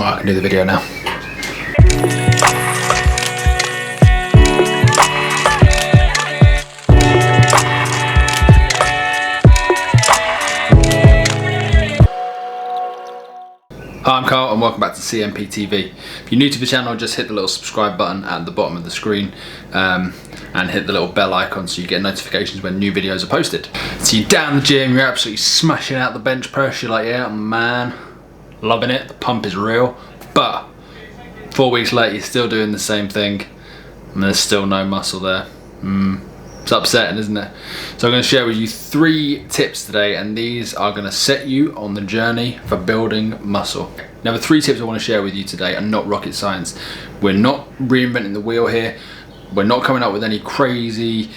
I can do the video now. Hi, I'm Carl and welcome back to CMPT.V. If you're new to the channel, just hit the little subscribe button at the bottom of the screen and hit the little bell icon so you get notifications when new videos are posted. So you're down the gym, you're absolutely smashing out the bench press, you're like, yeah, man, loving it, the pump is real, but 4 weeks later you're still doing the same thing and there's still no muscle there. It's upsetting, isn't it? So I'm going to share with you 3 tips today, and these are going to set you on the journey for building muscle. Now the 3 tips I want to share with you today are not rocket science. We're not reinventing the wheel here. We're not coming up with any crazy,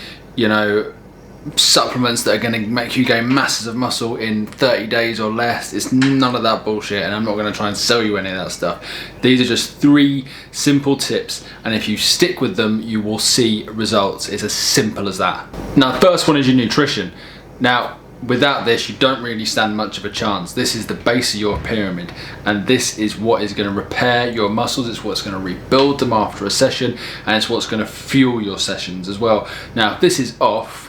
supplements that are going to make you gain masses of muscle in 30 days or less. It's none of that bullshit, and I'm not going to try and sell you any of that stuff. These are just 3 simple tips, and if you stick with them you will see results. It's as simple as that. Now the first one is your nutrition. Now without this you don't really stand much of a chance. This is the base of your pyramid, and this is what is going to repair your muscles. It's what's going to rebuild them after a session, and it's what's going to fuel your sessions as well. Now if this is off,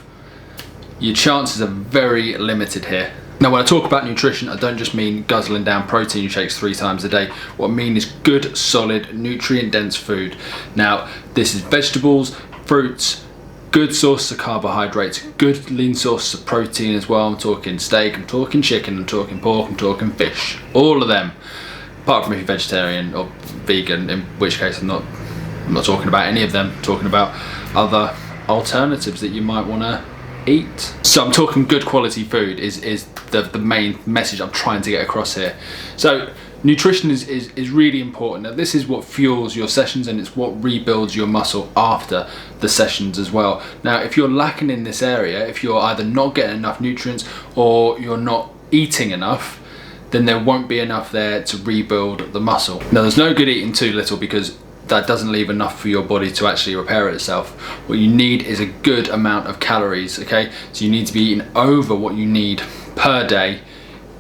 your chances are very limited here. Now when I talk about nutrition, I don't just mean guzzling down protein shakes 3 times a day. What I mean is good, solid, nutrient dense food. Now this is vegetables, fruits, good sources of carbohydrates, good lean sources of protein as well. I'm talking steak, I'm talking chicken, I'm talking pork, I'm talking fish. All of them, apart from if you're vegetarian or vegan, in which case I'm not talking about any of them. I'm talking about other alternatives that you might want to eat. So I'm talking good quality food is the main message I'm trying to get across here. So nutrition is really important. Now this is what fuels your sessions, and it's what rebuilds your muscle after the sessions as well. Now if you're lacking in this area, if you're either not getting enough nutrients or you're not eating enough, then there won't be enough there to rebuild the muscle. Now there's no good eating too little, because that doesn't leave enough for your body to actually repair itself. What you need is a good amount of calories, okay? So you need to be eating over what you need per day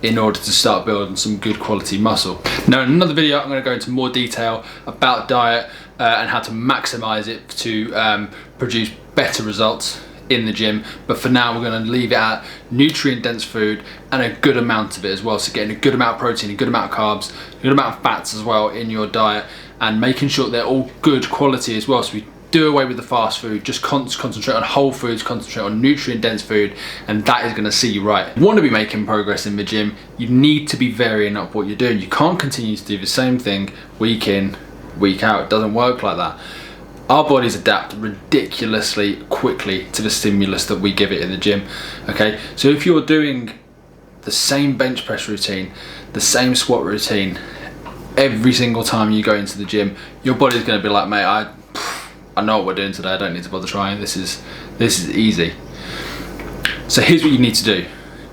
in order to start building some good quality muscle. Now in another video I'm going to go into more detail about diet and how to maximize it to produce better results in the gym, but for now we're going to leave it at nutrient dense food and a good amount of it as well. So getting a good amount of protein, a good amount of carbs, a good amount of fats as well in your diet, and making sure they're all good quality as well. So we do away with the fast food, just concentrate on whole foods, concentrate on nutrient dense food, and that is going to see you right. If you want to be making progress in the gym, you need to be varying up what you're doing. You can't continue to do the same thing week in, week out. It doesn't work like that. Our bodies adapt ridiculously quickly to the stimulus that we give it in the gym, okay? So if you're doing the same bench press routine, the same squat routine, every single time you go into the gym, your body's going to be like, mate, I know what we're doing today, I don't need to bother trying, this is easy. So here's what you need to do.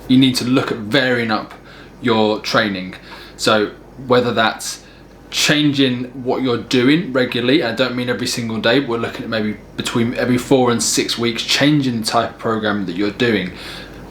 You need to look at varying up your training. So whether that's changing what you're doing regularly, I don't mean every single day, but we're looking at maybe between every 4 and 6 weeks, changing the type of program that you're doing,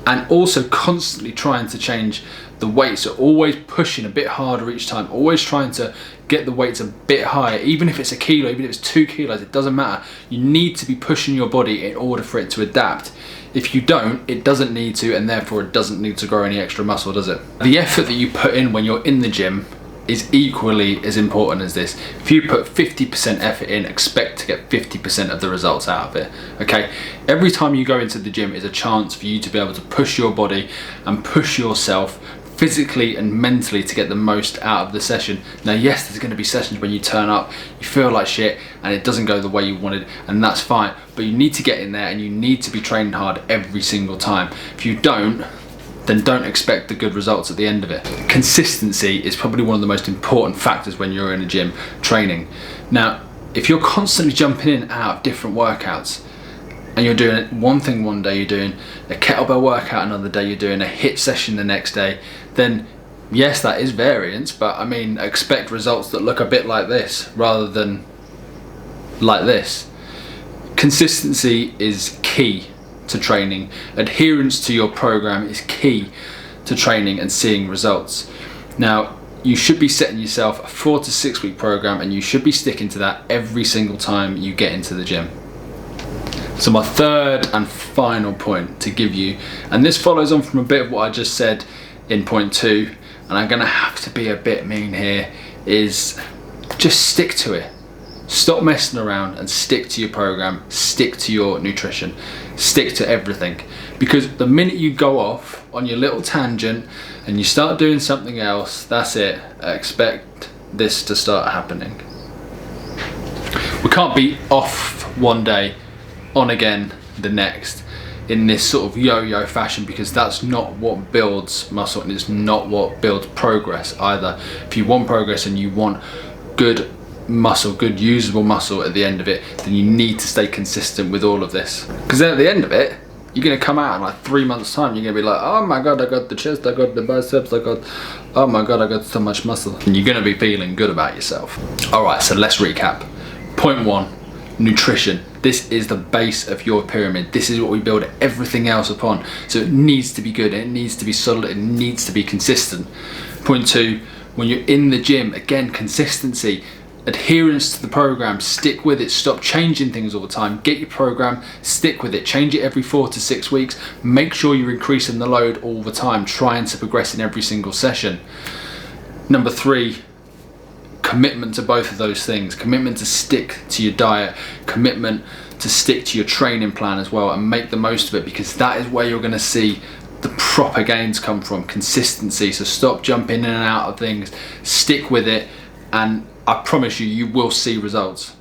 and also constantly trying to change the weight. So always pushing a bit harder each time, always trying to get the weights a bit higher, even if it's a kilo, even if it's 2 kilos, it doesn't matter. You need to be pushing your body in order for it to adapt. If you don't, it doesn't need to, and therefore it doesn't need to grow any extra muscle, does it? The effort that you put in when you're in the gym is equally as important as this. If you put 50% effort in, expect to get 50% of the results out of it, okay? Every time you go into the gym is a chance for you to be able to push your body and push yourself physically and mentally to get the most out of the session. Now yes, there's going to be sessions when you turn up, you feel like shit and it doesn't go the way you wanted, and that's fine, but you need to get in there and you need to be training hard every single time. If you don't, then don't expect the good results at the end of it. Consistency is probably one of the most important factors when you're in a gym training. Now, if you're constantly jumping in and out of different workouts, and you're doing one thing one day, you're doing a kettlebell workout another day, you're doing a HIIT session the next day, then yes, that is variance, but I mean, expect results that look a bit like this rather than like this. Consistency is key to training. Adherence to your program is key to training and seeing results. Now, you should be setting yourself a 4 to 6 week program, and you should be sticking to that every single time you get into the gym. So my third and final point to give you, and this follows on from a bit of what I just said in point 2, and I'm gonna have to be a bit mean here, is just stick to it. Stop messing around and stick to your program, stick to your nutrition, stick to everything. Because the minute you go off on your little tangent and you start doing something else, that's it. I expect this to start happening. We can't be off one day, on again the next, in this sort of yo-yo fashion, because that's not what builds muscle, and it's not what builds progress either. If you want progress and you want good muscle, good usable muscle at the end of it, then you need to stay consistent with all of this. Because then at the end of it, you're gonna come out in like 3 months time, you're gonna be like, oh my god, I got the chest, I got the biceps, oh my god, I got so much muscle. And you're gonna be feeling good about yourself. All right, so let's recap. Point 1, nutrition. This is the base of your pyramid. This is what we build everything else upon. So it needs to be good, it needs to be solid, it needs to be consistent. Point 2, when you're in the gym, again, consistency. Adherence to the program, stick with it, stop changing things all the time. Get your program, stick with it, change it every 4 to 6 weeks. Make sure you're increasing the load all the time, trying to progress in every single session. Number 3, commitment to both of those things. Commitment to stick to your diet, commitment to stick to your training plan as well, and make the most of it, because that is where you're going to see the proper gains come from. Consistency. So stop jumping in and out of things, stick with it, and I promise you, you will see results.